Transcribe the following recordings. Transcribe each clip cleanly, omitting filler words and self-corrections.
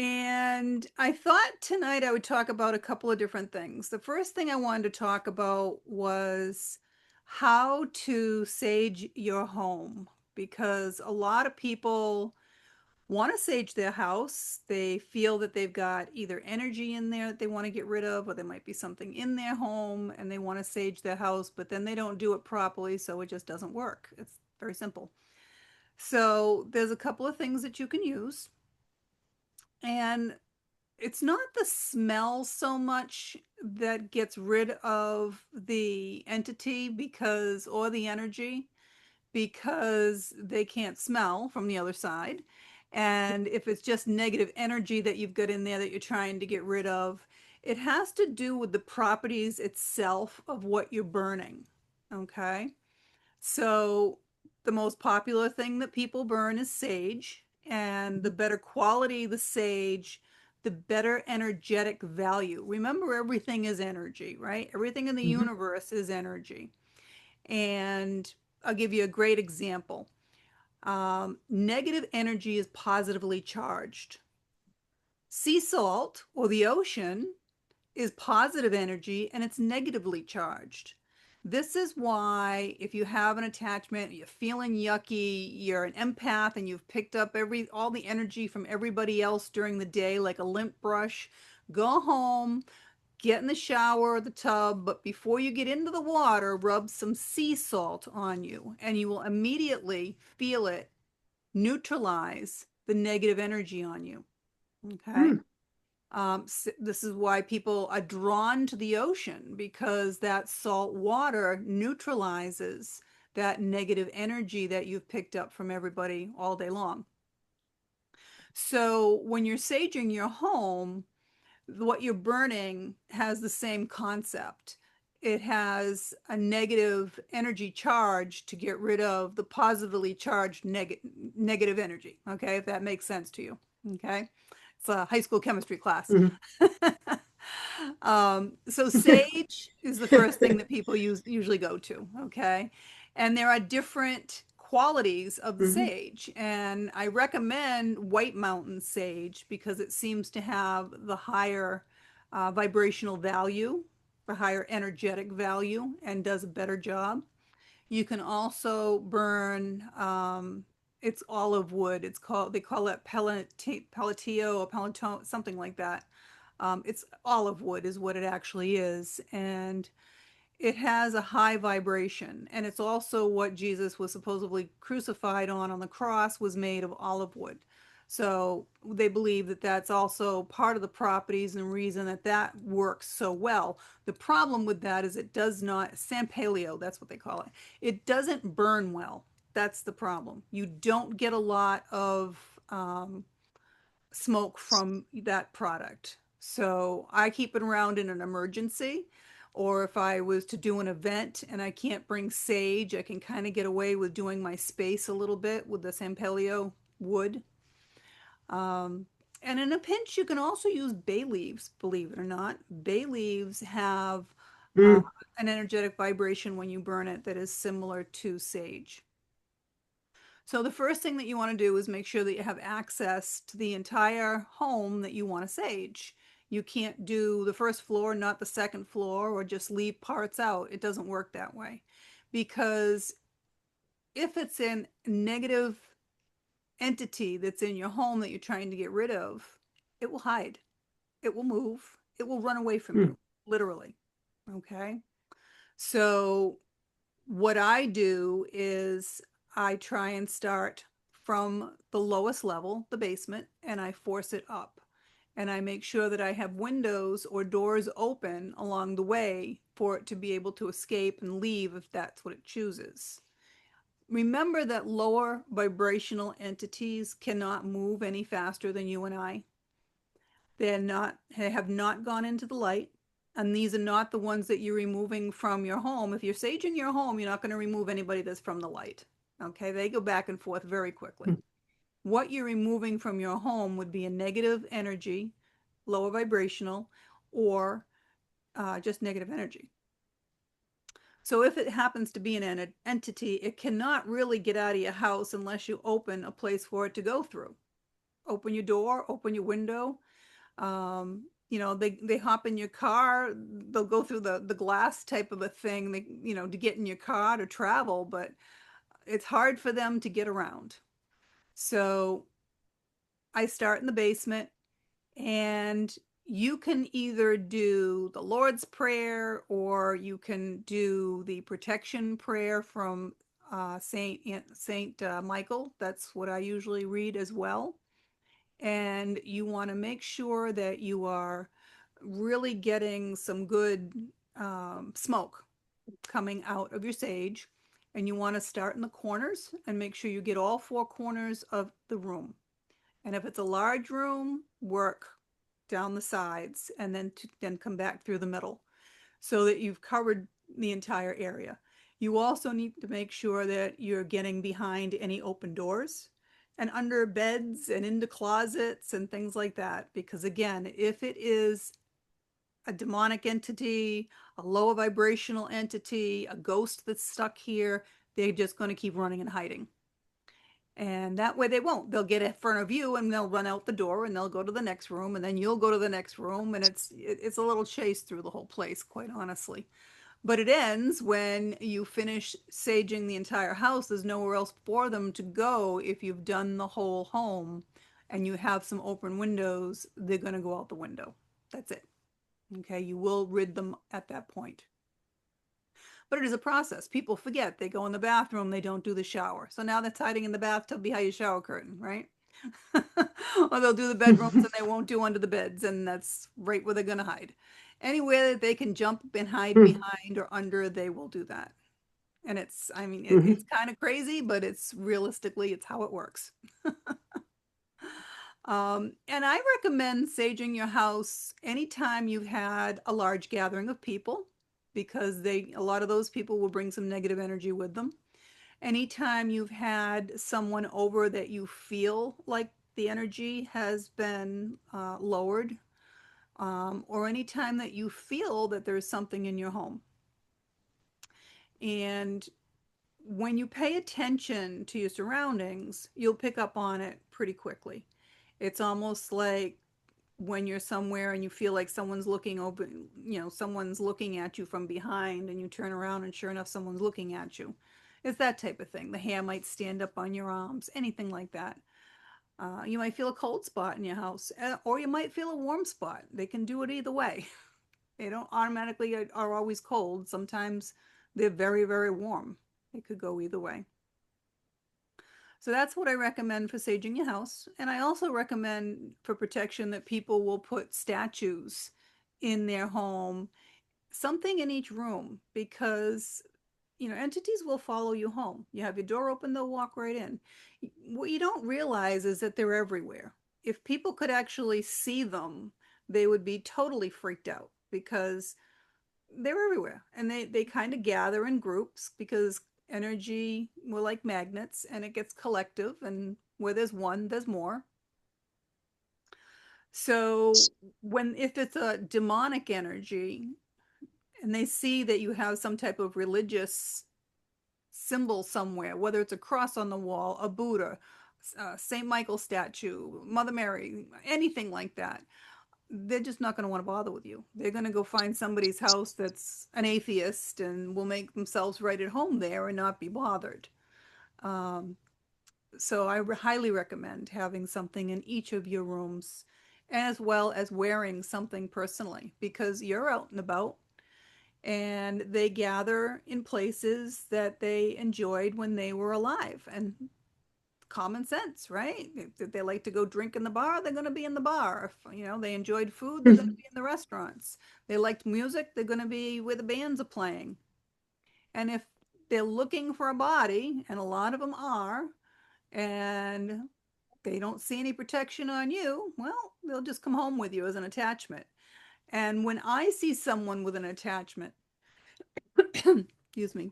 And I thought tonight I would talk about a couple of different things. The first thing I wanted to talk about was how to sage your home, because a lot of people want to sage their house. They feel that they've got either energy in there that they want to get rid of, or there might be something in their home and they want to sage their house, but then they don't do it properly, so it just doesn't work. It's very simple. So there's a couple of things that you can use. And it's not the smell so much that gets rid of the entity because, or the energy, because they can't smell from the other side. And if it's just negative energy that you've got in there that you're trying to get rid of, it has to do with the properties itself of what you're burning. Okay. So the most popular thing that people burn is sage, and the better quality the sage, the better energetic value. Remember, everything is energy, right? Everything in the Hmm. universe is energy. And I'll give you a great example. Negative energy is positively charged. Sea salt or the ocean is positive energy and it's negatively charged. This is why if you have an attachment, you're feeling yucky, you're an empath and you've picked up all the energy from everybody else during the day like a lint brush, go home, get in the shower or the tub, but before you get into the water, rub some sea salt on you and you will immediately feel it neutralize the negative energy on you. Okay. Mm. This is why people are drawn to the ocean, because that salt water neutralizes that negative energy that you've picked up from everybody all day long. So when you're saging your home, what you're burning has the same concept. It has a negative energy charge to get rid of the positively charged negative energy. Okay, if that makes sense to you. Okay, it's a high school chemistry class. Mhm. So sage is the first thing that people usually go to. Okay, and there are different qualities of the Mhm. sage, and I recommend White Mountain sage because it seems to have the higher vibrational value, the higher energetic value, and does a better job. You can also burn, it's olive wood. They call it pelletio or pelleton, something like that. It's olive wood is what it actually is. And it has a high vibration. And it's also what Jesus was supposedly crucified on the cross, was made of olive wood. So they believe that that's also part of the properties and reason that that works so well. The problem with that is it does not, San Paleo, that's what they call it. It doesn't burn well. That's the problem. You don't get a lot of smoke from that product. So I keep it around in an emergency, or if I was to do an event and I can't bring sage, I can kind of get away with doing my space a little bit with the San Paleo wood. Um, and in a pinch, you can also use bay leaves, believe it or not. Bay leaves have uh, Mm. an energetic vibration when you burn it that is similar to sage. So the first thing that you want to do is make sure that you have access to the entire home that you want to sage. You can't do the first floor, not the second floor, or just leave parts out. It doesn't work that way. Because if it's a negative entity that's in your home that you're trying to get rid of, it will hide, it will move, it will run away from Mm. you, literally. Okay. So what I do is I try and start from the lowest level, the basement, and I force it up. And I make sure that I have windows or doors open along the way for it to be able to escape and leave if that's what it chooses. Remember that lower vibrational entities cannot move any faster than you and I. They have not gone into the light. And these are not the ones that you're removing from your home. If you're saging your home, you're not going to remove anybody that's from the light. Okay, they go back and forth very quickly. Mm. What you're removing from your home would be a negative energy, lower vibrational, or just negative energy. So if it happens to be an entity, it cannot really get out of your house unless you open a place for it to go through. open your door, open your window. They hop in your car, they'll go through the glass type of a thing, to get in your car to travel, but it's hard for them to get around. So I start in the basement, and you can either do the Lord's Prayer or you can do the protection prayer from Saint Michael. That's what I usually read as well. And you want to make sure that you are really getting some good smoke coming out of your sage. And you want to start in the corners and make sure you get all four corners of the room. And if it's a large room, work down the sides and then come back through the middle so that you've covered the entire area. You also need to make sure that you're getting behind any open doors and under beds and into closets and things like that. Because again, if it is a demonic entity, a low vibrational entity, a ghost that's stuck here, they're just going to keep running and hiding. And that way they won't. They'll get in front of you and they'll run out the door and they'll go to the next room and then you'll go to the next room, and it's a little chase through the whole place, quite honestly. But it ends when you finish saging the entire house. There's nowhere else for them to go. If you've done the whole home and you have some open windows, they're going to go out the window. That's it. Okay, you will rid them at that point. But it is a process. People forget. They go in the bathroom, they don't do the shower. So now that's hiding in the bathtub behind your shower curtain, right? Or they'll do the bedrooms and they won't do under the beds, and that's right where they're going to hide. Anywhere that they can jump and hide Mm, behind or under, they will do that. And I mean, it's mhm, kind of crazy, but it's realistically, it's how it works. And I recommend saging your house anytime you've had a large gathering of people, because a lot of those people will bring some negative energy with them. Anytime you've had someone over that you feel like the energy has been lowered, or anytime that you feel that there's something in your home. And when you pay attention to your surroundings, you'll pick up on it pretty quickly. It's almost like when you're somewhere and you feel like someone's looking open, someone's looking at you from behind, and you turn around and sure enough, someone's looking at you. It's that type of thing. The hair might stand up on your arms, anything like that. You might feel a cold spot in your house, or you might feel a warm spot. They can do it either way. They don't automatically are always cold. Sometimes they're very, very warm. It could go either way. So that's what I recommend for saging your house. And I also recommend for protection that people will put statues in their home, something in each room, because entities will follow you home. You have your door open, they'll walk right in. What you don't realize is that they're everywhere. If people could actually see them, they would be totally freaked out, because they're everywhere, and they kind of gather in groups because energy, we're like magnets, and it gets collective, and where there's one there's more. So when if it's a demonic energy and they see that you have some type of religious symbol somewhere, whether it's a cross on the wall, a Buddha, Saint Michael statue, Mother Mary, anything like that, they're just not going to want to bother with you. They're going to go find somebody's house that's an atheist and will make themselves right at home there and not be bothered. Um, so I highly recommend having something in each of your rooms, as well as wearing something personally, because you're out and about and they gather in places that they enjoyed when they were alive. And common sense, right? If they like to go drink in the bar, they're going to be in the bar. If, they enjoyed food, they're going to mhm, be in the restaurants. They liked music, they're going to be where the bands are playing. And if they're looking for a body, and a lot of them are, and they don't see any protection on you, well, they'll just come home with you as an attachment. And when I see someone with an attachment, excuse me,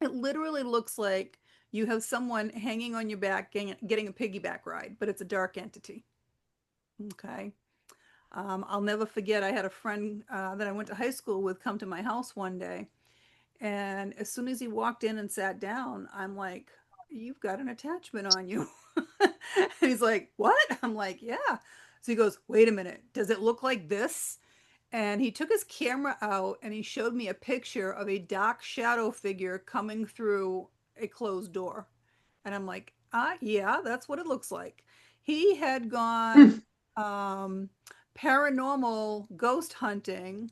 it literally looks like you have someone hanging on your back getting a piggyback ride, but it's a dark entity. Okay. I'll never forget, I had a friend that I went to high school with come to my house one day. And as soon as he walked in and sat down, I'm like, you've got an attachment on you. And he's like, what? I'm like, yeah. So he goes, wait a minute, does it look like this? And he took his camera out and he showed me a picture of a dark shadow figure coming through a closed door. And I'm like, yeah, that's what it looks like. He had gone Hmm. um, paranormal ghost hunting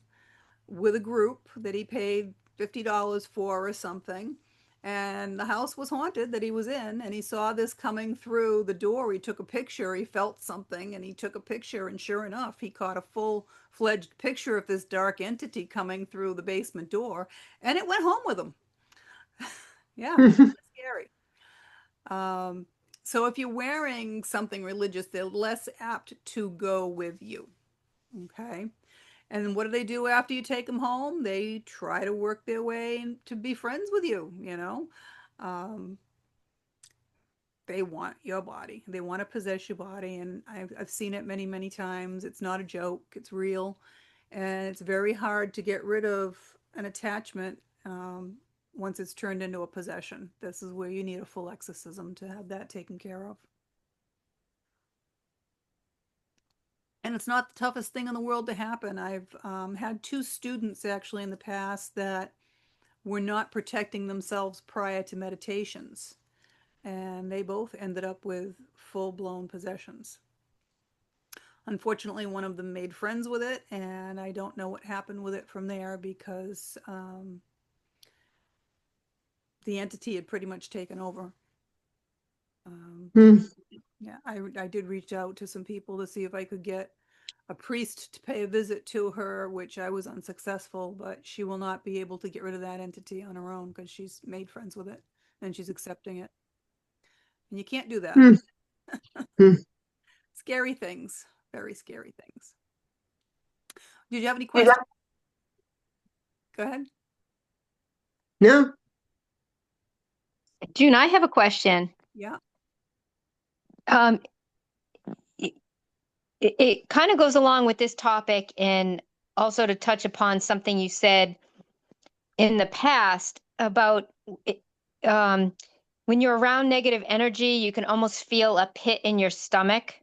with a group that he paid $50 for or something. And the house was haunted that he was in, and he saw this coming through the door. He took a picture, he felt something, and he took a picture, and sure enough, he caught a full-fledged picture of this dark entity coming through the basement door, and it went home with him. Yeah, scary. Um, so if you're wearing something religious, they're less apt to go with you. Okay. And what do they do after you take them home? They try to work their way to be friends with you, you know? Um, they want your body. They want to possess your body. And I've seen it many, many times. It's not a joke, it's real. And it's very hard to get rid of an attachment once it's turned into a possession. This is where you need a full exorcism to have that taken care of. And it's not the toughest thing in the world to happen. I've had two students actually in the past that were not protecting themselves prior to meditations, and they both ended up with full blown possessions. Unfortunately, one of them made friends with it, and I don't know what happened with it from there because the entity had pretty much taken over. Um, Hmm. yeah, I did reach out to some people to see if I could get a priest to pay a visit to her, which I was unsuccessful, but she will not be able to get rid of that entity on her own because she's made friends with it and she's accepting it. And you can't do that. Hmm. Hmm. Scary things, very scary things. Did you have any Yeah. questions? Go ahead. No. June, I have a question. Yeah. Um, it it kind of goes along with this topic, and also to touch upon something you said in the past about it, um, when you're around negative energy, you can almost feel a pit in your stomach.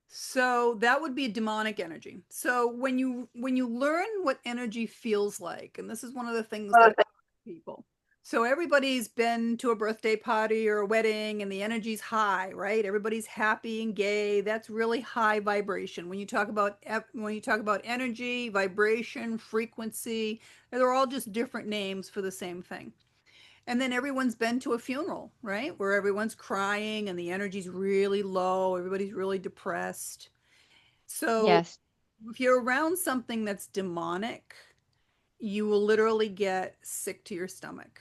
So that would be a demonic energy. So when you learn what energy feels like, and this is one of the things that I tell people. So everybody's been to a birthday party or a wedding and the energy's high, right? Everybody's happy and gay. That's really high vibration. When you talk about energy, vibration, frequency, they're all just different names for the same thing. And then everyone's been to a funeral, right? Where everyone's crying and the energy's really low, everybody's really depressed. So Yes. if you're around something that's demonic, you will literally get sick to your stomach.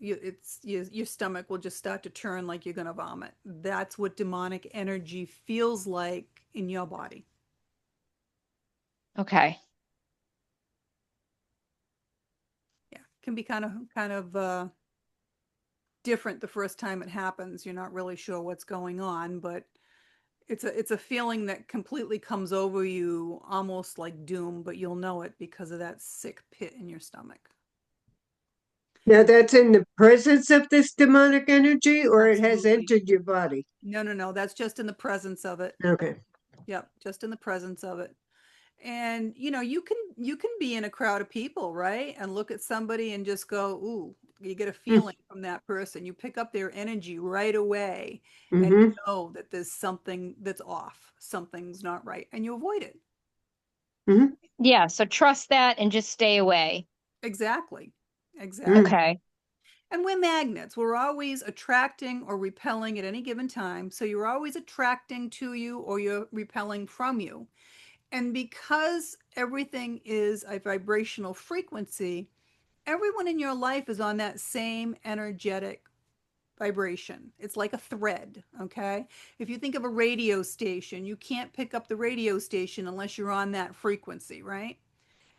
Your stomach will just start to turn like you're going to vomit. That's what demonic energy feels like in your body. Okay. Yeah, it can be kind of different the first time it happens. You're not really sure what's going on, but it's a feeling that completely comes over you almost like doom, but you'll know it because of that sick pit in your stomach. Now that's in the presence of this demonic energy, or it has Absolutely. entered your body. No, no, no. That's just in the presence of it. Okay. Yep, just in the presence of it. And you can be in a crowd of people, right? And look at somebody and just go, "Ooh," you get a feeling from that person. You pick up their energy right away and you Mm-hmm. know that there's something that's off. Something's not right, and you avoid it. Mm-hmm. Yeah. So trust that and just stay away. Exactly. Exactly. Mm-hmm. Okay. And we're magnets. We're always attracting or repelling at any given time. So you're always attracting to you or you're repelling from you. And because everything is a vibrational frequency, everyone in your life is on that same energetic vibration. It's like a thread, okay? If you think of a radio station, you can't pick up the radio station unless you're on that frequency, right?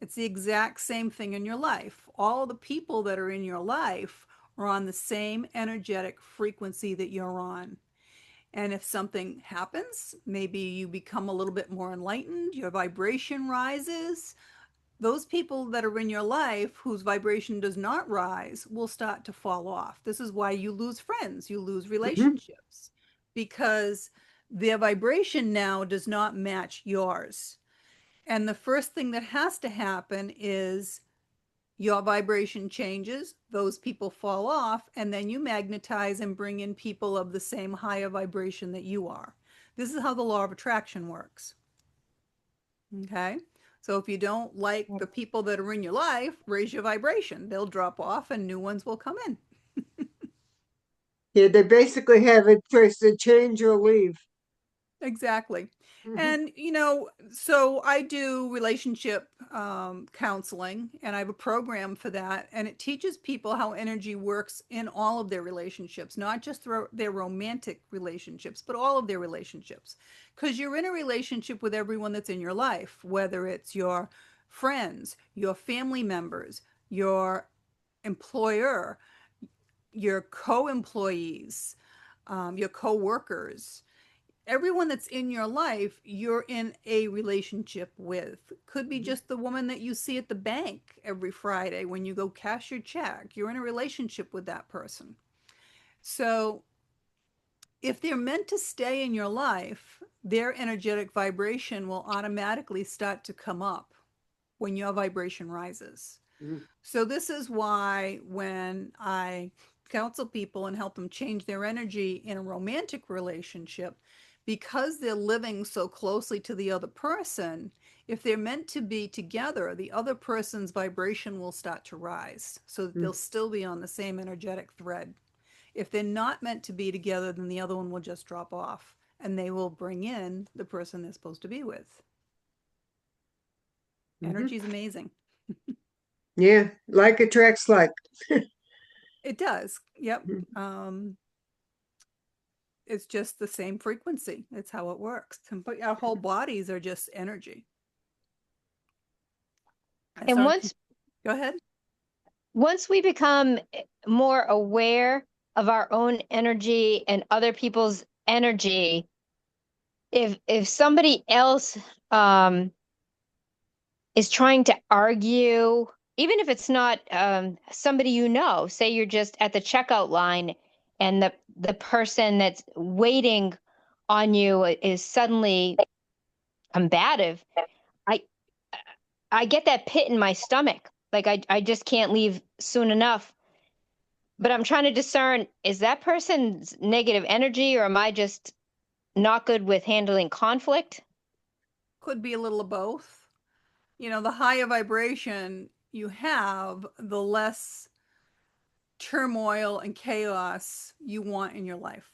It's the exact same thing in your life. All the people that are in your life are on the same energetic frequency that you're on. And if something happens, maybe you become a little bit more enlightened, your vibration rises. Those people that are in your life whose vibration does not rise will start to fall off. This is why you lose friends, you lose Mm-hmm. relationships, because their vibration now does not match yours. And the first thing that has to happen is your vibration changes, those people fall off, and then you magnetize and bring in people of the same higher vibration that you are. This is how the law of attraction works. Okay? So if you don't like the people that are in your life, raise your vibration. They'll drop off and new ones will come in. Yeah, they basically have a choice to change or leave. Exactly. Mhm. And, so I do relationship counseling, and I have a program for that. And it teaches people how energy works in all of their relationships, not just their romantic relationships, but all of their relationships. Because you're in a relationship with everyone that's in your life, whether it's your friends, your family members, your employer, your co-employees, your co-workers, everyone that's in your life, you're in a relationship with. Could be just the woman that you see at the bank every Friday when you go cash your check. You're in a relationship with that person. So if they're meant to stay in your life, their energetic vibration will automatically start to come up when your vibration rises. Mhm. So this is why when I counsel people and help them change their energy in a romantic relationship, because they're living so closely to the other person, if they're meant to be together, the other person's vibration will start to rise so that they'll still be on the same energetic thread. If they're not meant to be together, then the other one will just drop off and they will bring in the person they're supposed to be with. Mhm. Energy is amazing. Yeah, like attracts like. It does. Yep. Mhm. It's just the same frequency. It's how it works. But our whole bodies are just energy. And So once go ahead. once we become more aware of our own energy and other people's energy, if somebody else um is trying to argue, even if it's not somebody you know, say you're just at the checkout line and the person that's waiting on you is suddenly combative, I I get that pit in my stomach. Like I just can't leave soon enough. But I'm trying to discern, is that person's negative energy or am I just not good with handling conflict? Could be a little of both. The higher vibration you have, the less turmoil and chaos you want in your life.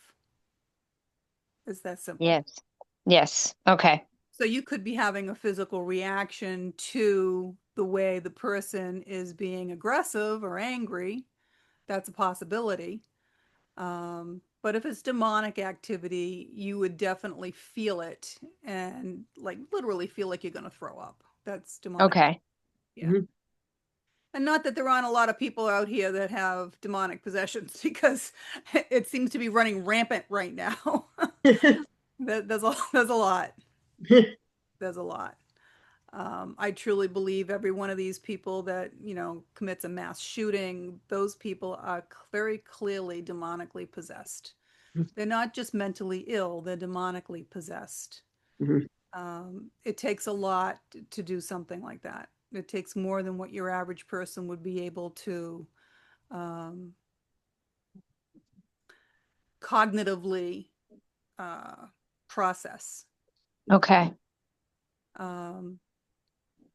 It's that simple. Yes. Yes. Okay. So you could be having a physical reaction to the way the person is being aggressive or angry. That's a possibility. But if it's demonic activity, you would definitely feel it and like literally feel like you're going to throw up. That's demonic. Okay. Yeah. Mhm. And not that there aren't a lot of people out here that have demonic possessions because it seems to be running rampant right now. There's a lot. There's a lot. I truly believe every one of these people that, commits a mass shooting, those people are very clearly demonically possessed. They're not just mentally ill, they're demonically possessed. Mhm. It takes a lot to do something like that. It takes more than what your average person would be able to um, cognitively uh, process. Okay. Um,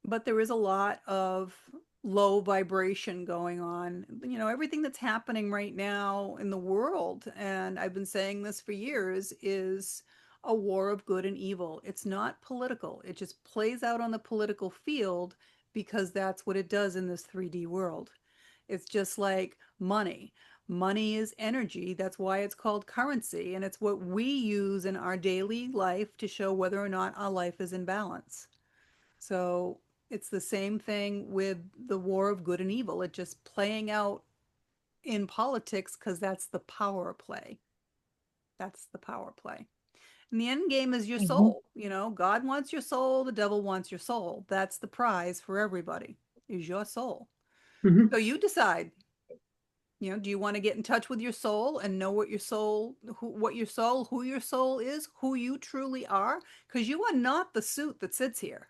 but there is a lot of low vibration going on. Everything that's happening right now in the world, and I've been saying this for years, is a war of good and evil. It's not political. It just plays out on the political field because that's what it does in this 3D world. It's just like money. Money is energy. That's why it's called currency. And it's what we use in our daily life to show whether or not our life is in balance. So it's the same thing with the war of good and evil. It's just playing out in politics because that's the power play. That's the power play. And the end game is your Mhm. soul. God wants your soul, the devil wants your soul. That's the prize for everybody, is your soul. Mhm. So you decide. Do you want to get in touch with your soul and know who your soul is, who you truly are? Because you are not the suit that sits here.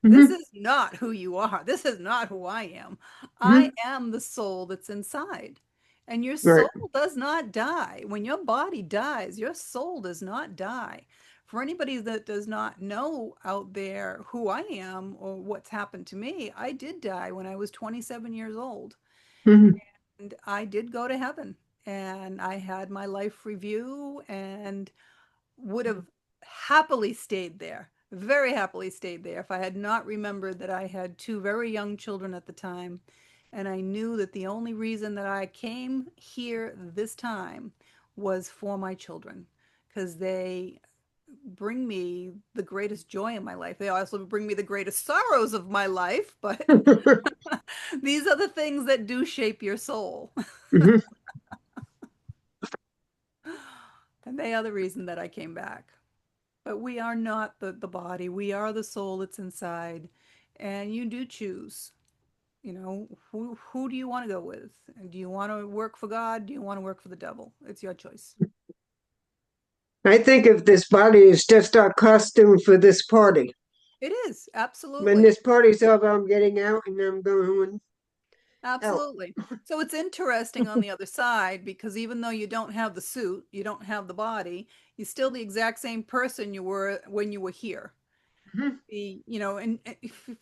This Hmm. is not who you are. This is not who I am. I Hmm. am the soul that's inside. And your Right. soul does not die. When your body dies, your soul does not die. For anybody that does not know out there who I am or what's happened to me, I did die when I was 27 years old. Hmm. And I did go to heaven. And I had my life review and would have happily stayed there, very happily stayed there if I had not remembered that I had two very young children at the time. And I knew that the only reason that I came here this time was for my children, because they bring me the greatest joy in my life. They also bring me the greatest sorrows of my life, but these are the things that do shape your soul. Hmm. And they are the reason that I came back. But we are not the body. We are the soul that's inside. And you do choose, who do you want to go with? Do you want to work for God? Do you want to work for the devil? It's your choice. I think of this body as just our costume for this party. It is, When absolutely. this party's over, I'm getting out and I'm going out. Absolutely. So it's interesting on the other side because even though you don't have the suit, you don't have the body, you're still the exact same person you were when you were here. Mhm. And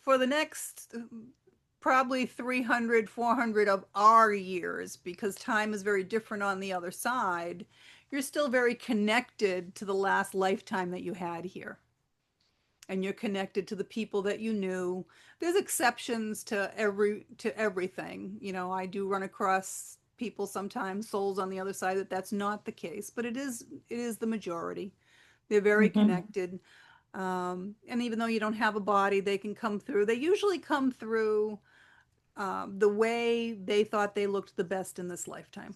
for the next probably 300, 400 of our years, because time is very different on the other side, you're still very connected to the last lifetime that you had here. And you're connected to the people that you knew. There's exceptions to everything. I do run across people sometimes, souls on the other side, that's not the case, but it is the majority. They're very Hmm. connected. And even though you don't have a body, they can come through. They usually come through the way they thought they looked the best in this lifetime.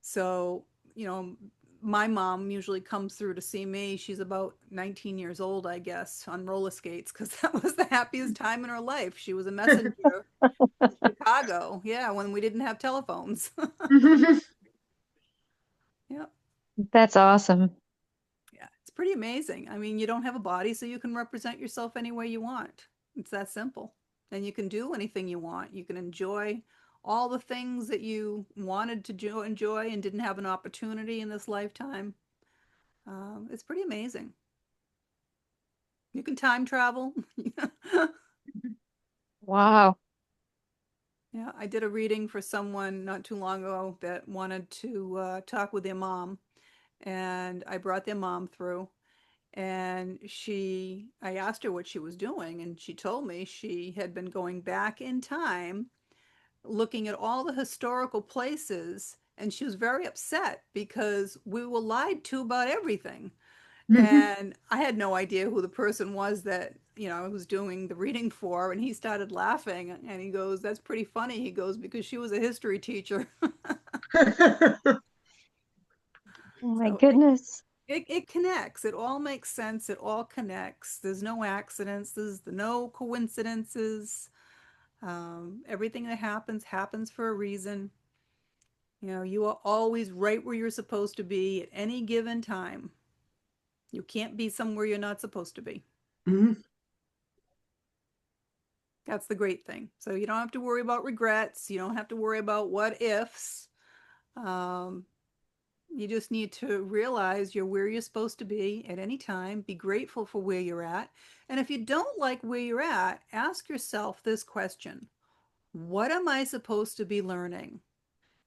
So, you know, my mom usually comes through to see me. She's about 19 years old, I guess, on roller skates because that was the happiest time in her life. She was a messenger in Chicago. Yeah, when we didn't have telephones. Yeah. That's awesome. Yeah, it's pretty amazing. I mean, you don't have a body, so you can represent yourself any way you want. It's that simple. And you can do anything you want. You can enjoy all the things that you wanted to enjoy and didn't have an opportunity in this lifetime. It's pretty amazing. You can time travel. Wow. Yeah, I did a reading for someone not too long ago that wanted to talk with their mom, and I brought their mom through. And I asked her what she was doing, and she told me she had been going back in time, looking at all the historical places, and she was very upset because we were lied to about everything. And I had no idea who the person was that, I was doing the reading for, and he started laughing and he goes, "That's pretty funny." He goes, "Because she was a history teacher." Oh my So goodness. it connects. It all makes sense. It all connects. There's no accidents. There's no coincidences. Everything that happens for a reason. You are always right where you're supposed to be at any given time. You can't be somewhere you're not supposed to be. Mhm. That's the great thing. So you don't have to worry about regrets. You don't have to worry about what ifs. Um, you just need to realize you're where you're supposed to be at any time. Be grateful for where you're at. And if you don't like where you're at, ask yourself this question: what am I supposed to be learning?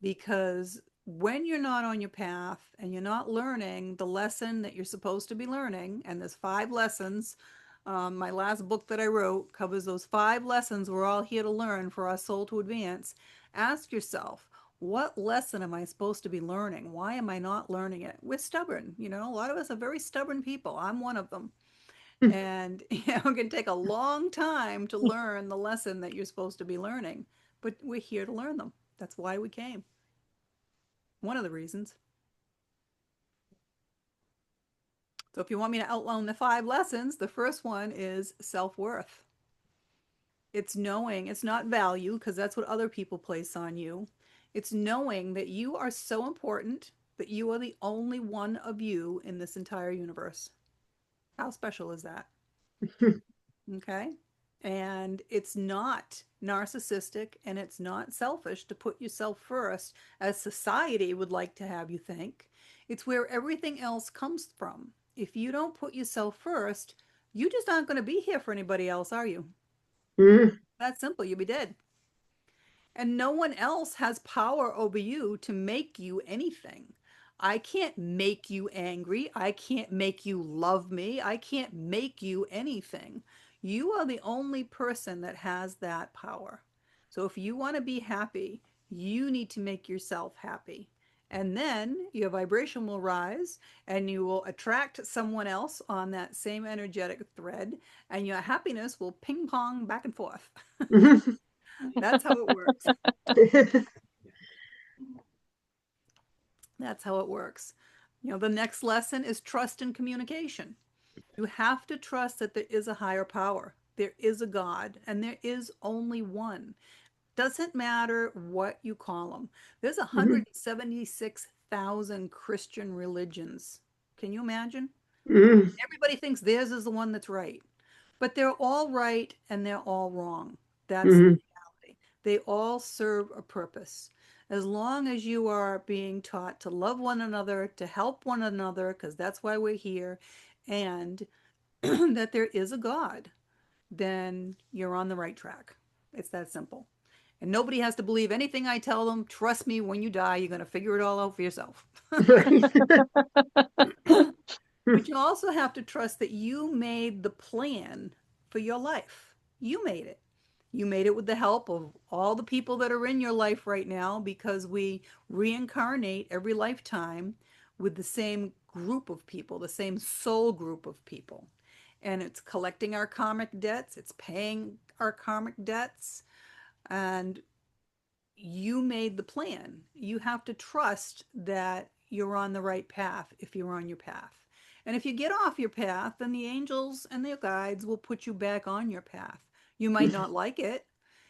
Because when you're not on your path and you're not learning the lesson that you're supposed to be learning, and there's 5 lessons. My last book that I wrote covers those 5 lessons we're all here to learn for our soul to advance. Ask yourself, what lesson am I supposed to be learning? Why am I not learning it? We're stubborn. A lot of us are very stubborn people. I'm one of them. And it can take a long time to learn the lesson that you're supposed to be learning, but we're here to learn them. That's why we came. One of the reasons. So if you want me to outline the 5 lessons, the first one is self-worth. It's knowing, it's not value, because that's what other people place on you. It's knowing that you are so important that you are the only one of you in this entire universe. How special is that? Okay. And it's not narcissistic and it's not selfish to put yourself first, as society would like to have you think. It's where everything else comes from. If you don't put yourself first, you just aren't going to be here for anybody else, are you? Mhm. That's simple. You'll be dead. And no one else has power over you to make you anything. I can't make you angry. I can't make you love me. I can't make you anything. You are the only person that has that power. So if you want to be happy, you need to make yourself happy. And then your vibration will rise and you will attract someone else on that same energetic thread, and your happiness will ping pong back and forth. Mhm. That's how it works. That's how it works. The next lesson is trust and communication. You have to trust that there is a higher power. There is a God, and there is only one. Doesn't matter what you call them. There's Mhm. 176,000 Christian religions. Can you imagine? Mhm. Everybody thinks theirs is the one that's right, but they're all right and they're all wrong. That's the Mhm. reality. They all serve a purpose. As long as you are being taught to love one another, to help one another, because that's why we're here, and that there is a God, then you're on the right track. It's that simple. And nobody has to believe anything I tell them. Trust me, when you die, you're going to figure it all out for yourself. Right. But you also have to trust that you made the plan for your life. You made it. You made it with the help of all the people that are in your life right now, because we reincarnate every lifetime with the same group of people, the same soul group of people. And it's collecting our karmic debts, it's paying our karmic debts, and you made the plan. You have to trust that you're on the right path if you're on your path. And if you get off your path, then the angels and their guides will put you back on your path. You might not like it.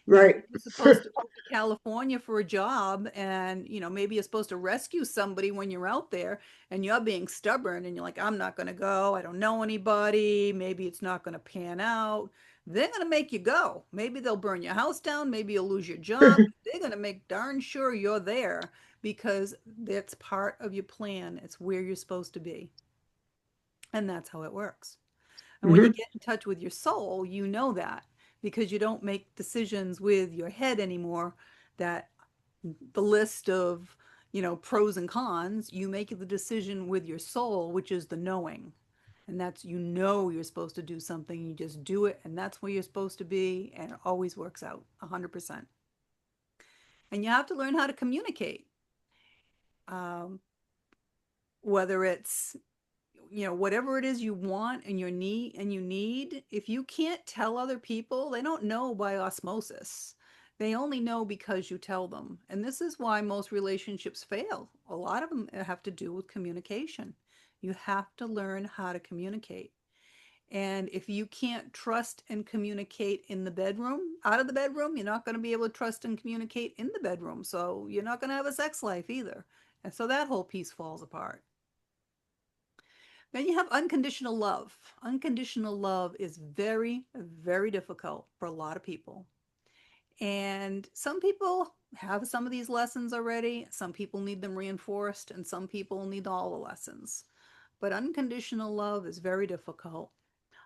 Right. You're supposed to move to California for a job, and maybe you're supposed to rescue somebody when you're out there, and you're being stubborn and you're like, I'm not going to go. I don't know anybody. Maybe it's not going to pan out. They're going to make you go. Maybe they'll burn your house down. Maybe you'll lose your job. They're going to make darn sure you're there, because that's part of your plan. It's where you're supposed to be. And that's how it works. And when you Mhm. get in touch with your soul, you know that, because you don't make decisions with your head anymore, that the list of, pros and cons, you make the decision with your soul, which is the knowing. And that's, you're supposed to do something, you just do it, and that's where you're supposed to be, and it always works out 100%. And you have to learn how to communicate. Um, whether it's, whatever it is you want and you need, if you can't tell other people, they don't know by osmosis. They only know because you tell them. And this is why most relationships fail. A lot of them have to do with communication. You have to learn how to communicate. And if you can't trust and communicate in the bedroom, out of the bedroom, you're not going to be able to trust and communicate in the bedroom. So you're not going to have a sex life either. And so that whole piece falls apart. Then you have unconditional love. Unconditional love is very, very difficult for a lot of people. And some people have some of these lessons already. Some people need them reinforced, and some people need all the lessons. But unconditional love is very difficult.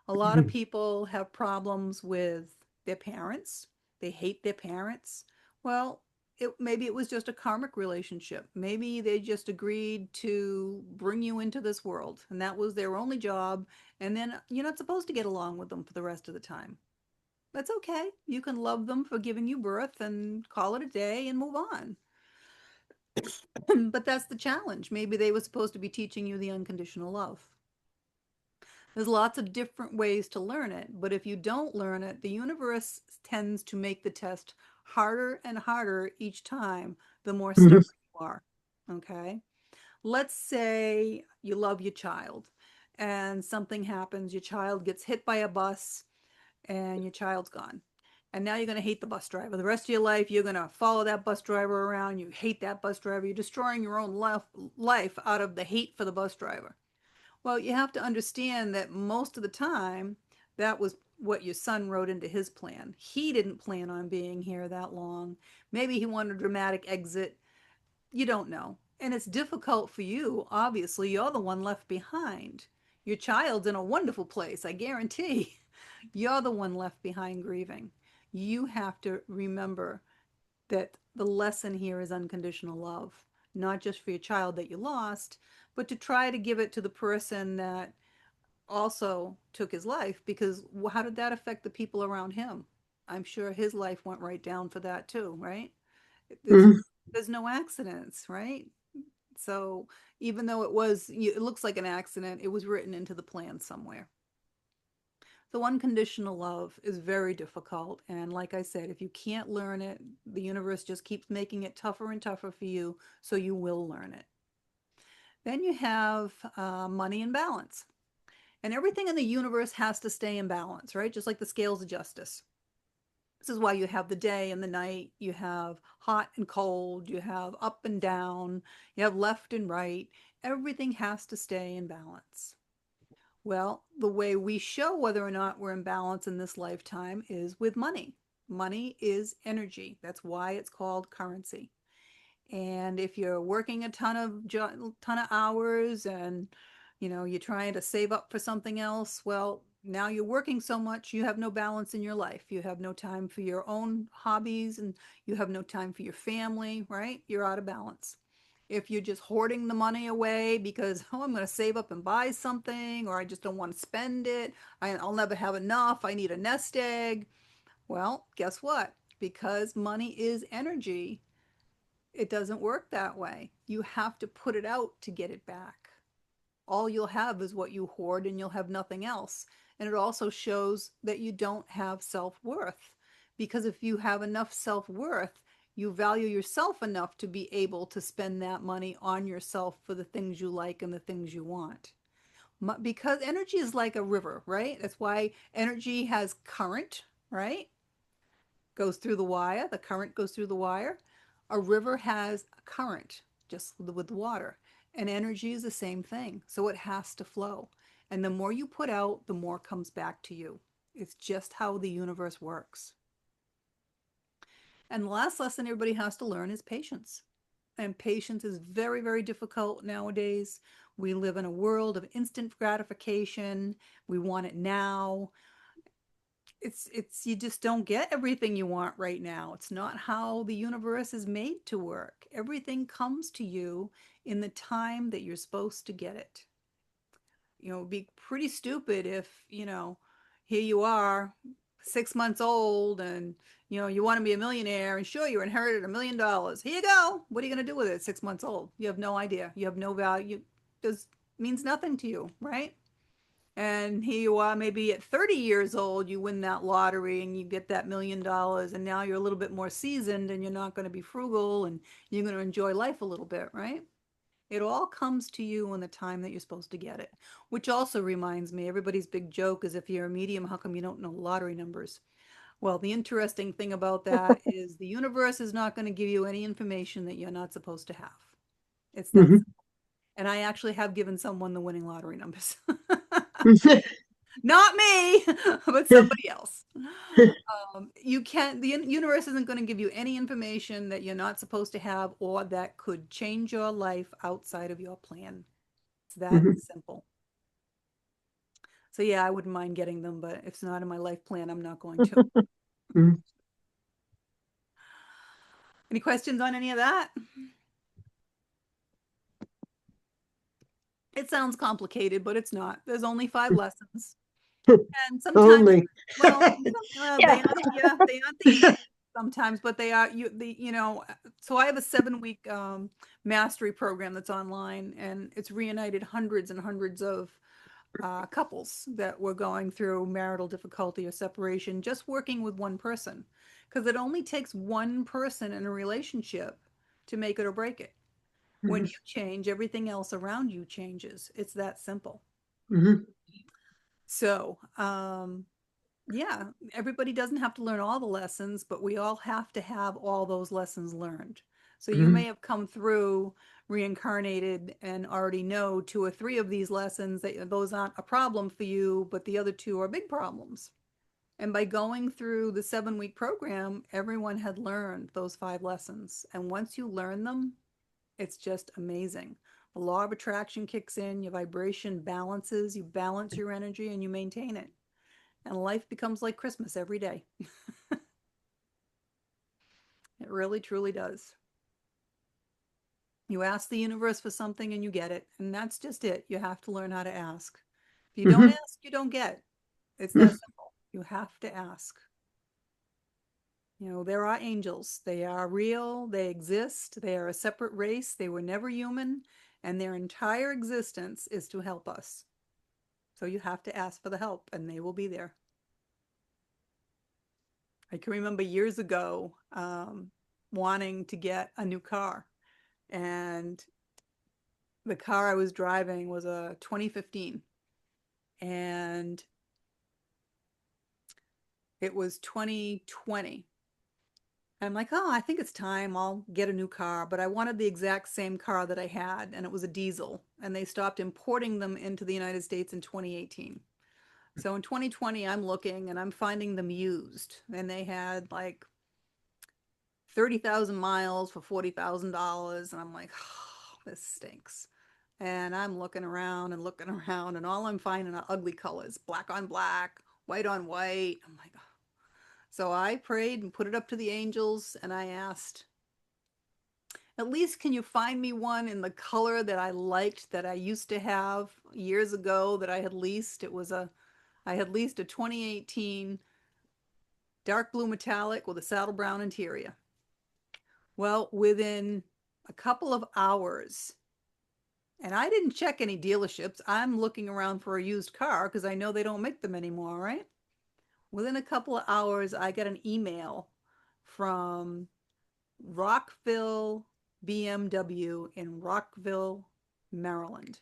A lot of Mhm. people have problems with their parents. They hate their parents. Well, maybe it was just a karmic relationship. Maybe they just agreed to bring you into this world, and that was their only job. And then you're not supposed to get along with them for the rest of the time. That's okay. You can love them for giving you birth and call it a day and move on. But that's the challenge. Maybe they were supposed to be teaching you the unconditional love. There's lots of different ways to learn it, but if you don't learn it, the universe tends to make the test harder and harder each time, the more Mhm. stubborn you are. Okay? Let's say you love your child and something happens, your child gets hit by a bus and your child's gone. And now you're going to hate the bus driver. The rest of your life, you're going to follow that bus driver around. You hate that bus driver. You're destroying your own life out of the hate for the bus driver. Well, you have to understand that most of the time, that was what your son wrote into his plan. He didn't plan on being here that long. Maybe he wanted a dramatic exit. You don't know. And it's difficult for you. Obviously, you're the one left behind. Your child's in a wonderful place, I guarantee. You're the one left behind grieving. You have to remember that the lesson here is unconditional love, not just for your child that you lost, but to try to give it to the person that also took his life, because how did that affect the people around him? I'm sure his life went right down for that too, right? There's Mhm. there's no accidents, right? So even though it looks like an accident, it was written into the plan somewhere. So unconditional love is very difficult. And like I said, if you can't learn it, the universe just keeps making it tougher and tougher for you, so you will learn it. Then you have money and balance. And everything in the universe has to stay in balance, right? Just like the scales of justice. This is why you have the day and the night, you have hot and cold, you have up and down, you have left and right. Everything has to stay in balance. Well, the way we show whether or not we're in balance in this lifetime is with money. Money is energy. That's why it's called currency. And if you're working a ton of hours, and you're trying to save up for something else, well, now you're working so much, you have no balance in your life. You have no time for your own hobbies, and you have no time for your family, right? You're out of balance. If you're just hoarding the money away because, oh, I'm going to save up and buy something, or I just don't want to spend it, I'll never have enough, I need a nest egg. Well, guess what? Because money is energy, it doesn't work that way. You have to put it out to get it back. All you'll have is what you hoard, and you'll have nothing else. And it also shows that you don't have self-worth. Because if you have enough self-worth, you value yourself enough to be able to spend that money on yourself for the things you like and the things you want. Because energy is like a river, right? That's why energy has current, right? Goes through the wire, the current goes through the wire. A river has a current, just with water. And energy is the same thing. So it has to flow. And the more you put out, the more comes back to you. It's just how the universe works. And the last lesson everybody has to learn is patience. And patience is very, very difficult nowadays. We live in a world of instant gratification. We want it now. It's you just don't get everything you want right now. It's not how the universe is made to work. Everything comes to you in the time that you're supposed to get it. It'd be pretty stupid if, here you are, 6 months old, and you want to be a millionaire, and sure, you inherited $1 million. Here you go. What are you going to do with it at 6 months old? You have no idea. You have no value. Does means nothing to you, right? And here you are, maybe at 30 years old, you win that lottery and you get that $1 million, and now you're a little bit more seasoned, and you're not going to be frugal, and you're going to enjoy life a little bit, right? It all comes to you in the time that you're supposed to get it. Which also reminds me, everybody's big joke is, if you're a medium, how come you don't know lottery numbers? Well, the interesting thing about that is the universe is not going to give you any information that you're not supposed to have. It's that Mhm. simple. And I actually have given someone the winning lottery numbers. Mhm. Not me, but somebody else. You can't, the universe isn't going to give you any information that you're not supposed to have, or that could change your life outside of your plan. It's that simple. So yeah, I wouldn't mind getting them, but if it's not in my life plan, I'm not going to. Mhm. Any questions on any of that? It sounds complicated, but it's not. There's only 5 lessons. And sometimes, Only. well, they Yeah. aren't, yeah, they aren't the easy sometimes, but they are, so I have a 7 week mastery program that's online, and it's reunited hundreds and hundreds of couples that were going through marital difficulty or separation, just working with one person. Because it only takes one person in a relationship to make it or break it. When Mhm. you change, everything else around you changes. It's that simple. Mhm. So, Yeah, everybody doesn't have to learn all the lessons, but we all have to have all those lessons learned. So you may Mhm. have come through reincarnated and already know two or three of these lessons that those aren't a problem for you, but the other two are big problems. And by going through the 7-week program, everyone had learned those 5 lessons. And once you learn them, it's just amazing. The law of attraction kicks in, your vibration balances, you balance your energy and you maintain it. And life becomes like Christmas every day. It really, truly does. You ask the universe for something and you get it. And that's just it. You have to learn how to ask. If you don't Mhm. ask, you don't get. It's that simple. You have to ask. You know, there are angels. They are real. They exist. They are a separate race. They were never human. And their entire existence is to help us. So you have to ask for the help and they will be there. I can remember years ago wanting to get a new car. And the car I was driving was a 2015. And it was 2020. I'm like, oh, I think it's time. I'll get a new car. But I wanted the exact same car that I had, and it was a diesel. And they stopped importing them into the United States in 2018. So in 2020, I'm looking and I'm finding them used. And they had like 30,000 miles for $40,000. And I'm like, oh, this stinks. And I'm looking around, and all I'm finding are ugly colors, black on black, white on white. I'm like, oh. So I prayed and put it up to the angels, and I asked, at least can you find me one in the color that I liked, that I used to have years ago, that I had leased? I had leased a 2018 dark blue metallic with a saddle brown interior. Well, within a couple of hours, and I didn't check any dealerships. I'm looking around for a used car because I know they don't make them anymore, right? Within a couple of hours, I get an email from Rockville BMW in Rockville, Maryland.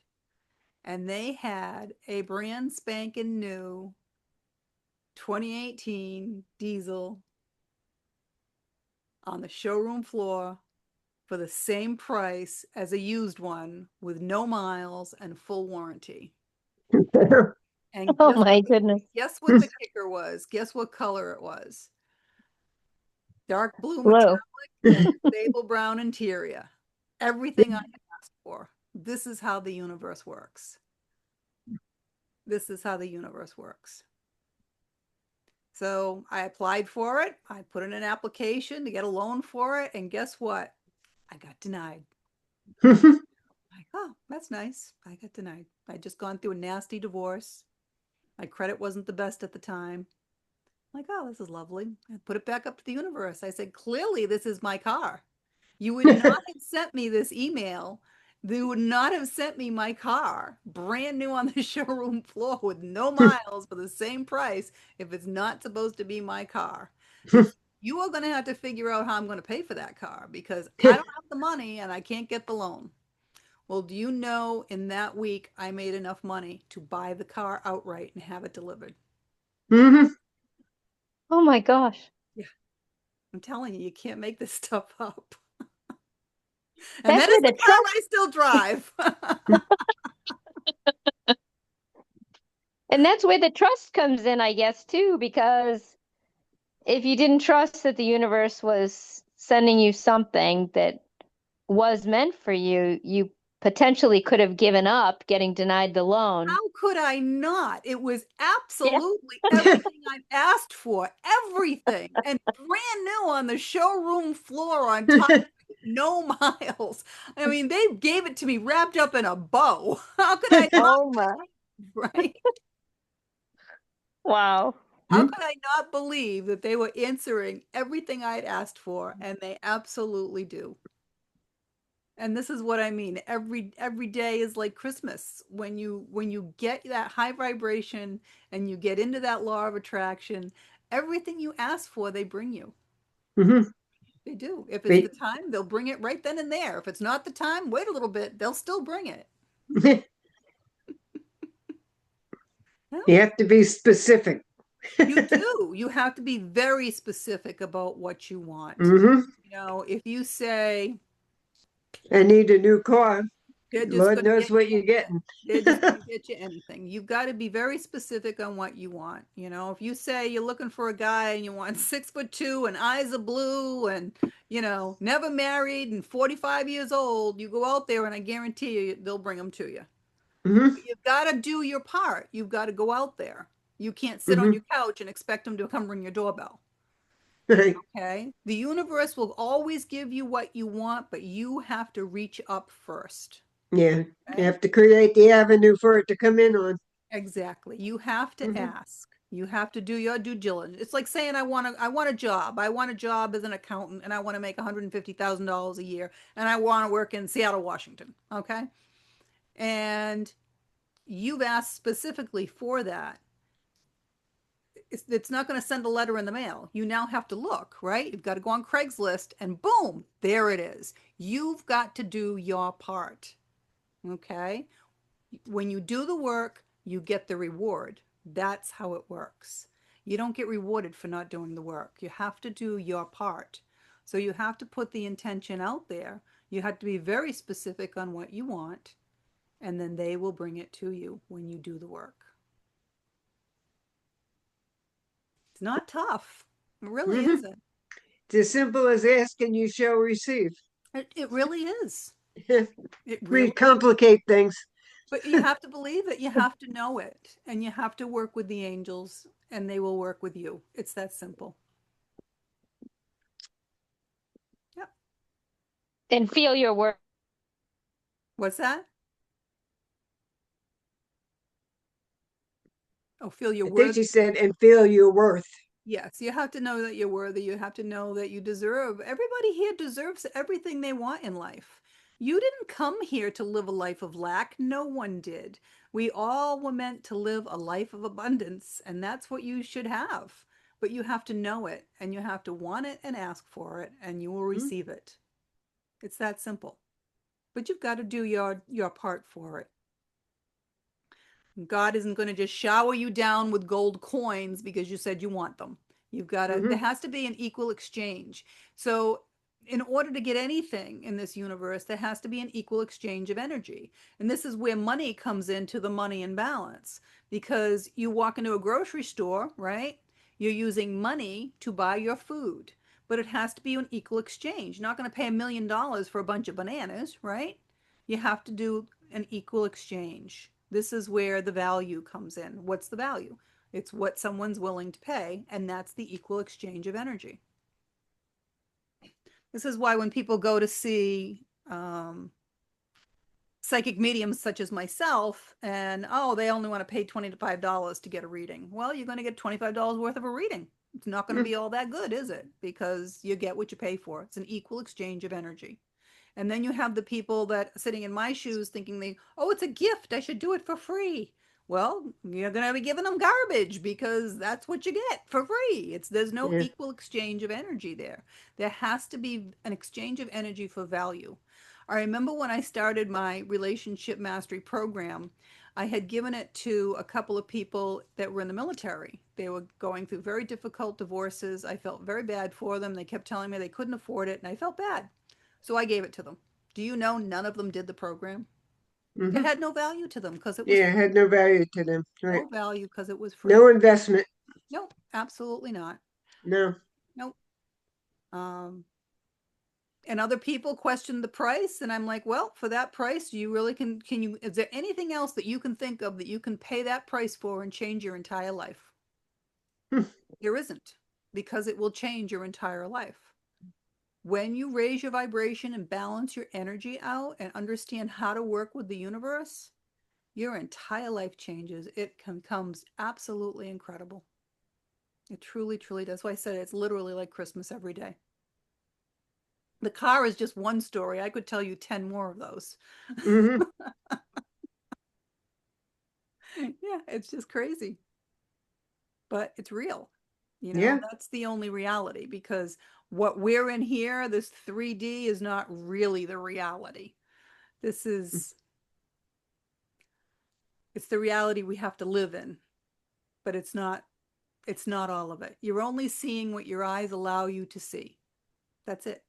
And they had a brand spanking new 2018 diesel on the showroom floor for the same price as a used one with no miles and full warranty. And Oh my goodness. guess what the kicker was? Guess what color it was? Dark blue Blue. metallic and sable brown interior. Everything I asked for. This is how the universe works. This is how the universe works. So I applied for it. I put in an application to get a loan for it. And guess what? I got denied. Like, oh, that's nice. I got denied. I'd just gone through a nasty divorce. My credit wasn't the best at the time. I'm like, oh, this is lovely. I put it back up to the universe. I said, clearly, this is my car. You would not have sent me this email. They would not have sent me my car brand new on the showroom floor with no miles for the same price if it's not supposed to be my car. You are going to have to figure out how I'm going to pay for that car because I don't have the money and I can't get the loan. Well, do you know in that week I made enough money to buy the car outright and have it delivered? Mhm. Oh my gosh. Yeah, I'm telling you, you can't make this stuff up. And That's that where is the the car trust, I still drive. and that's where the trust comes in, I guess, too, because if you didn't trust that the universe was sending you something that was meant for you, you potentially could have given up getting denied the loan. How could I not? It was Yeah. absolutely everything I asked for, everything, and brand new on the showroom floor on top, no miles. I mean, they gave it to me wrapped up in a bow. How could I not, Oh my. right? Wow. How could I not believe that they were answering everything I had asked for? And they absolutely do. And this is what I mean. Every day is like Christmas. When you get that high vibration and you get into that law of attraction, everything you ask for, they bring you. Mhm. They do. If it's the But time, they'll bring it right then and there. If it's not the time, wait a little bit. They'll still bring it. you Yeah. have to be specific. You do. You have to be very specific about what you want. Hmm. If you say I need a new car. they're just Lord going to knows get you what you're anything, getting. they're just going to get you anything. You've got to be very specific on what you want. If you say you're looking for a guy and you want 6'2" and eyes are blue and, never married and 45 years old, you go out there and I guarantee you they'll bring them to you. Hmm. You've got to do your part. You've got to go out there. You can't sit on Hmm. your couch and expect them to come ring your doorbell. Right. Okay. The universe will always give you what you want, but you have to reach up first. Yeah. You Okay. have to create the avenue for it to come in on. Exactly. You have to Hmm. ask. You have to do your due diligence. It's like saying I want a job. I want a job as an accountant and I want to make $150,000 a year and I want to work in Seattle, Washington. Okay? And you've asked specifically for that. It's not going to send a letter in the mail. You now have to look, right? You've got to go on Craigslist and boom, there it is. You've got to do your part. Okay? When you do the work, you get the reward. That's how it works. You don't get rewarded for not doing the work. You have to do your part. So you have to put the intention out there. You have to be very specific on what you want, and then they will bring it to you when you do the work. It's not tough. It really Hmm. isn't. It's as simple as ask and you shall receive. It really is. It We really is. complicate things. But you have to believe it. You have to know it. And you have to work with the angels, and they will work with you. It's that simple. Yep. And feel your worth. What's that? Oh, feel your I think worth. she said, and feel your worth. Yes, you have to know that you're worthy. You have to know that you deserve. Everybody here deserves everything they want in life. You didn't come here to live a life of lack. No one did. We all were meant to live a life of abundance, and that's what you should have. But you have to know it, and you have to want it and ask for it, and you will Mhm. receive it. It's that simple. But you've got to do your part for it. God isn't going to just shower you down with gold coins because you said you want them. There Mhm. has to be an equal exchange. So, in order to get anything in this universe, there has to be an equal exchange of energy. And this is where money comes into the money imbalance because you walk into a grocery store, right? You're using money to buy your food, but it has to be an equal exchange. You're not going to pay $1 million for a bunch of bananas, right? You have to do an equal exchange. This is where the value comes in. What's the value? It's what someone's willing to pay, and that's the equal exchange of energy. This is why when people go to see psychic mediums such as myself, and oh, they only want to pay $25 to get a reading. Well, you're going to get $25 worth of a reading. It's not going to Mhm. be all that good, is it? Because you get what you pay for. It's an equal exchange of energy. And then you have the people that sitting in my shoes thinking oh, it's a gift. I should do it for free. Well, you're going to be giving them garbage because that's what you get for free. There's no Yeah. equal exchange of energy there. There has to be an exchange of energy for value. I remember when I started my relationship mastery program, I had given it to a couple of people that were in the military. They were going through very difficult divorces. I felt very bad for them. They kept telling me they couldn't afford it, and I felt bad. So I gave it to them. Do you know none of them did the program? It Hmm. had no value to them because it was Yeah, it free. had no value to them. Right. No value because it was free. No investment. Nope, absolutely not. No. Nope. Um, and other people questioned the price, and I'm like, well, for that price, you really can you, is there anything else that you can think of that you can pay that price for and change your entire life? Hmm. There isn't, because it will change your entire life. When you raise your vibration and balance your energy out and understand how to work with the universe, your entire life changes. It becomes absolutely incredible. It truly, truly does. That's why I said it's literally like Christmas every day. The car is just one story. I could tell you 10 more of those. Hmm. Yeah, it's just crazy, but it's real. Yeah. That's the only reality because what we're in here, this 3D, is not really the reality. This is, it's the reality we have to live in, but it's not It's not all of it. You're only seeing what your eyes allow you to see. That's it.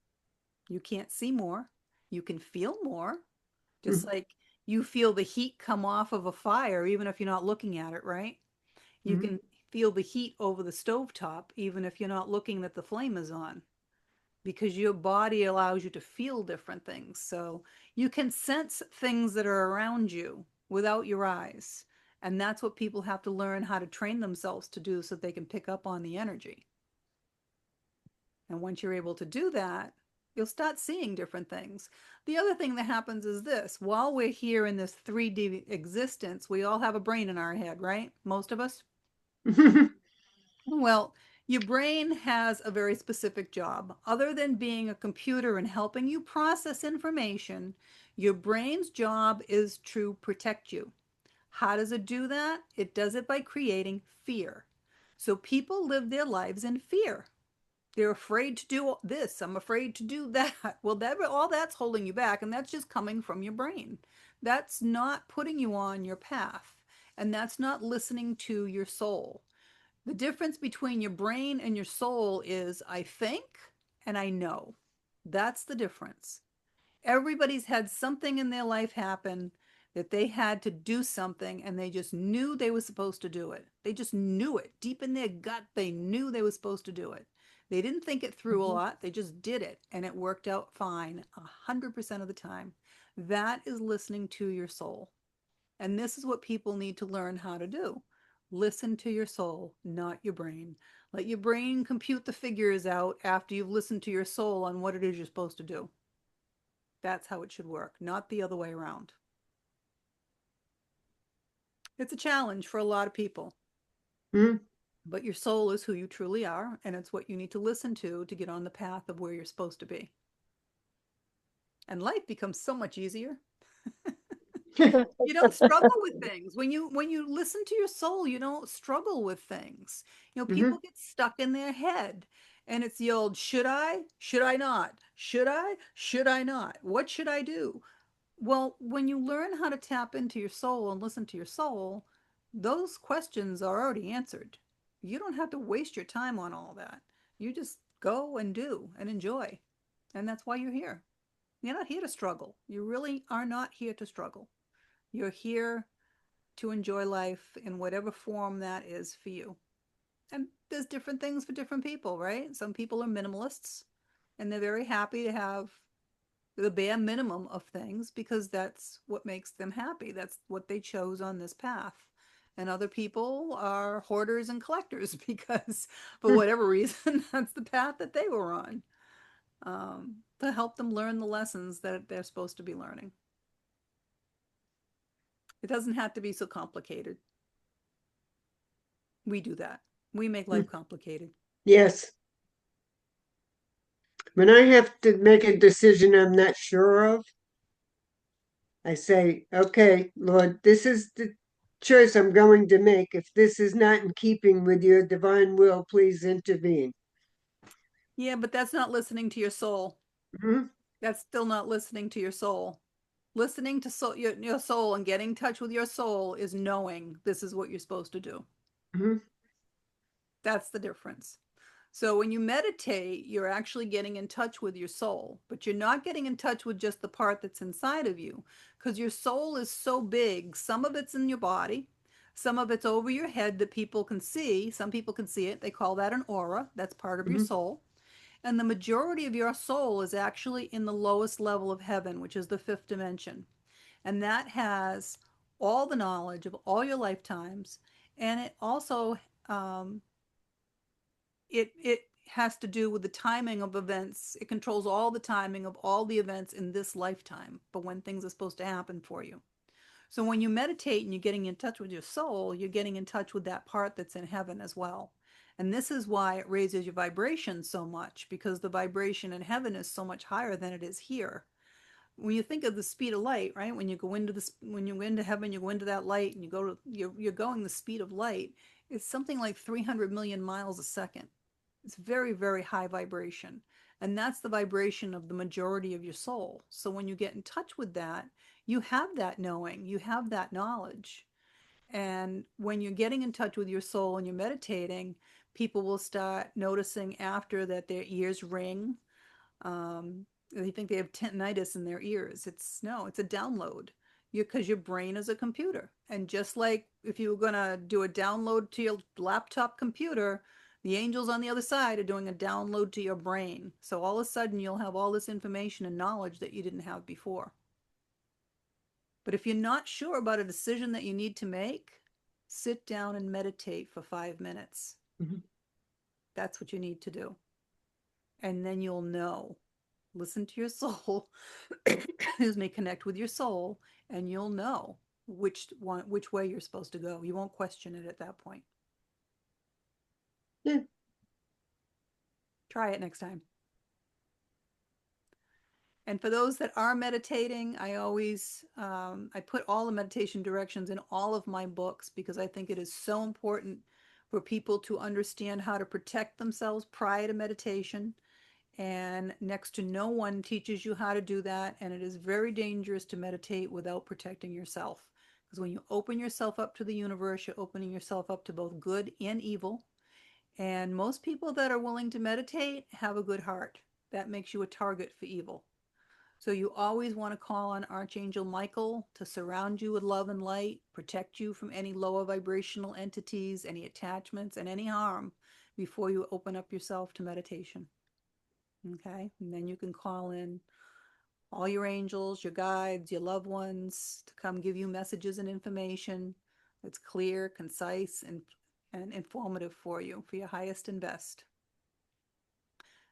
You can't see more. You can feel more, just Mhm. like you feel the heat come off of a fire, even if you're not looking at it, right? You Mhm. can feel the heat over the stovetop, even if you're not looking that the flame is on, because your body allows you to feel different things. So you can sense things that are around you without your eyes. And that's what people have to learn how to train themselves to do so they can pick up on the energy. And once you're able to do that, you'll start seeing different things. The other thing that happens is this: while we're here in this 3D existence, we all have a brain in our head, right? Most of us. Well, your brain has a very specific job. Other than being a computer and helping you process information, your brain's job is to protect you. How does it do that? It does it by creating fear. So people live their lives in fear. They're afraid to do this. I'm afraid to do that. Well, all that's holding you back, and that's just coming from your brain. That's not putting you on your path, and that's not listening to your soul. The difference between your brain and your soul is I think and I know. That's the difference. Everybody's had something in their life happen that they had to do something and they just knew they were supposed to do it. They just knew it. Deep in their gut, they knew they were supposed to do it. They didn't think it through a Mhm. lot. They just did it and it worked out fine 100% of the time. That is listening to your soul. And this is what people need to learn how to do. Listen to your soul, not your brain. Let your brain compute the figures out after you've listened to your soul on what it is you're supposed to do. That's how it should work, not the other way around. It's a challenge for a lot of people, Mhm. but your soul is who you truly are, and it's what you need to listen to get on the path of where you're supposed to be. And life becomes so much easier. You don't struggle with things when you listen to your soul. You don't struggle with things. People Mhm. get stuck in their head, and it's the old should I not, should I not, what should I do? Well, when you learn how to tap into your soul and listen to your soul, those questions are already answered. You don't have to waste your time on all that. You just go and do and enjoy. And that's why you're here. You're not here to struggle. You really are not here to struggle. You're here to enjoy life in whatever form that is for you. And there's different things for different people, right? Some people are minimalists and they're very happy to have the bare minimum of things because that's what makes them happy. That's what they chose on this path. And other people are hoarders and collectors because, for whatever reason, that's the path that they were on, to help them learn the lessons that they're supposed to be learning. It doesn't have to be so complicated. We do that. We make life Mhm. complicated. Yes. When I have to make a decision I'm not sure of, I say, okay, Lord, this is the choice I'm going to make. If this is not in keeping with your divine will, please intervene. Yeah, but that's not listening to your soul. Mhm. That's still not listening to your soul. Listening to your soul and getting in touch with your soul is knowing this is what you're supposed to do. Mhm. That's the difference. So when you meditate, you're actually getting in touch with your soul, but you're not getting in touch with just the part that's inside of you because your soul is so big. Some of it's in your body, some of it's over your head that people can see. Some people can see it. They call that an aura. That's part of your Mhm. soul. And the majority of your soul is actually in the lowest level of heaven, which is the fifth dimension. And that has all the knowledge of all your lifetimes. And it also um, it has to do with the timing of events. It controls all the timing of all the events in this lifetime, but when things are supposed to happen for you. So when you meditate and you're getting in touch with your soul, you're getting in touch with that part that's in heaven as well. And this is why it raises your vibration so much, because the vibration in heaven is so much higher than it is here. When you think of the speed of light, right? When you go into heaven, you go into that light and you're going the speed of light. It's something like 300 million miles a second. It's very, very high vibration. And that's the vibration of the majority of your soul. So when you get in touch with that, you have that knowing, you have that knowledge. And when you're getting in touch with your soul and you're meditating, people will start noticing after that their ears ring. They think they have tinnitus in their ears. It's no, it's a download. Because your brain is a computer. And just like if you were going to do a download to your laptop computer, the angels on the other side are doing a download to your brain. So all of a sudden you'll have all this information and knowledge that you didn't have before. But if you're not sure about a decision that you need to make, sit down and meditate for 5 minutes. Mhm. That's what you need to do. And then you'll know. Listen to your soul. Excuse me, connect with your soul, and you'll know which way you're supposed to go. You won't question it at that point. Yeah. Try it next time. And for those that are meditating, I always I put all the meditation directions in all of my books because I think it is so important for people to understand how to protect themselves prior to meditation. And next to no one teaches you how to do that. And it is very dangerous to meditate without protecting yourself. Because when you open yourself up to the universe, you're opening yourself up to both good and evil. And most people that are willing to meditate have a good heart. That makes you a target for evil. So you always want to call on Archangel Michael to surround you with love and light, protect you from any lower vibrational entities, any attachments, and any harm before you open up yourself to meditation. Okay, and then you can call in all your angels, your guides, your loved ones to come give you messages and information that's clear, concise, and informative for you, for your highest and best.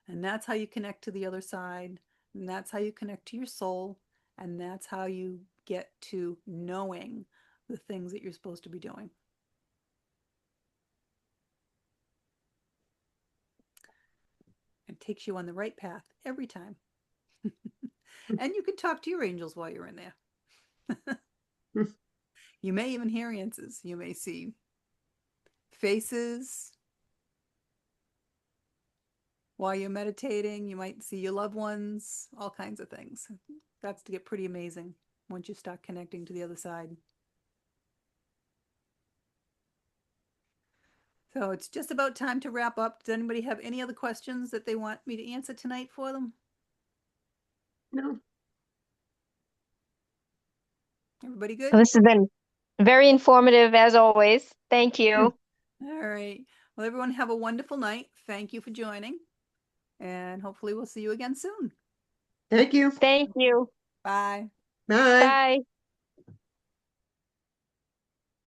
And that's how you connect to the other side. And that's how you connect to your soul. And that's how you get to knowing the things that you're supposed to be doing. It takes you on the right path every time. And you can talk to your angels while you're in there. You may even hear answers. You may see faces while you're meditating. You might see your loved ones, all kinds of things. That's to get pretty amazing once you start connecting to the other side. So it's just about time to wrap up. Does anybody have any other questions that they want me to answer tonight for them? No. Everybody Well, good? this has been very informative as always. Thank you. All right. Well, everyone have a wonderful night. Thank you for joining. And hopefully we'll see you again soon. Thank you. Thank you. Bye. Bye. Bye.